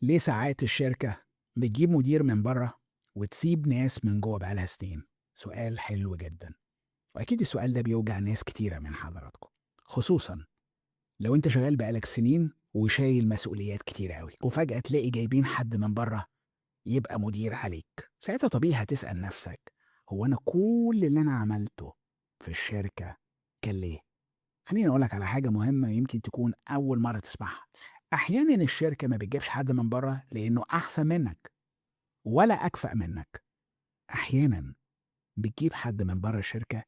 ليه ساعات الشركة بتجيب مدير من بره وتسيب ناس من جوه بقالها سنين؟ سؤال حلو جدا، وأكيد السؤال ده بيوجع ناس كتيرة من حضراتكم، خصوصا لو أنت شغال بقالك سنين وشايل مسؤوليات كتيرة أوي وفجأة تلاقي جايبين حد من بره يبقى مدير عليك. ساعتها طبيعي هتسأل نفسك، هو أنا كل اللي أنا عملته في الشركة كان ليه؟ خليني أقولك على حاجة مهمة يمكن تكون أول مرة تسمعها. أحيانا الشركة ما بتجيبش حد من بره لأنه أحسن منك ولا أكفأ منك. أحيانا بتجيب حد من بره الشركة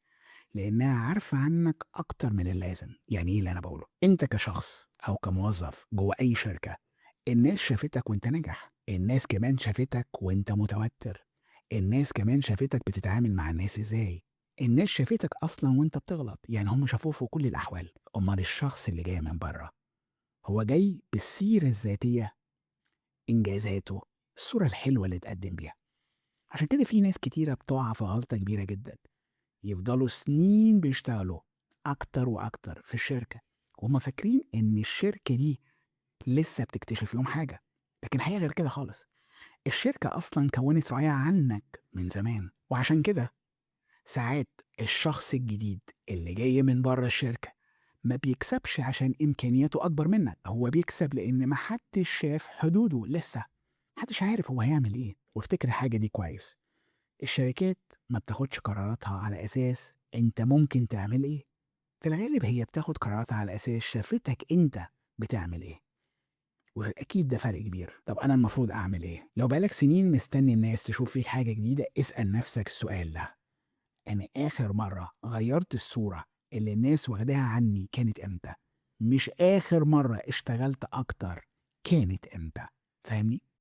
لأنها عارفة عنك أكتر من اللازم. يعني إيه اللي أنا بقوله؟ أنت كشخص أو كموظف جوه أي شركة، الناس شافتك وأنت ناجح، الناس كمان شافتك وأنت متوتر، الناس كمان شافتك بتتعامل مع الناس إزاي، الناس شافتك أصلا وأنت بتغلط، يعني هم شافوه في كل الأحوال. أمال الشخص اللي جاي من بره هو جاي بالسيرة الذاتية، إنجازاته، الصورة الحلوة اللي اتقدم بيها. عشان كده في ناس كتيرة بتقع في غلطة كبيرة جدا، يفضلوا سنين بيشتغلوا أكتر وأكتر في الشركة وهم فاكرين إن الشركة دي لسه بتكتشف لهم حاجة، لكن الحقيقة غير كده خالص. الشركة أصلا كونت رأيها عنك من زمان، وعشان كده ساعات الشخص الجديد اللي جاي من بره الشركة ما بيكسبش عشان إمكانياته أكبر منك، هو بيكسب لأن محدش شاف حدوده لسه، محدش عارف هو هيعمل إيه. وافتكر حاجة دي كويس، الشركات ما بتاخدش قراراتها على أساس أنت ممكن تعمل إيه، في الغالب هي بتاخد قراراتها على أساس شافتك أنت بتعمل إيه، وأكيد ده فرق كبير. طب أنا المفروض أعمل إيه؟ لو بقالك سنين مستني الناس تشوف فيك حاجة جديدة، اسأل نفسك السؤال ده: أنا آخر مرة غيرت الصورة اللي الناس واخداها عني كانت إمتى؟ مش آخر مرة اشتغلت أكتر كانت إمتى؟ فاهمني؟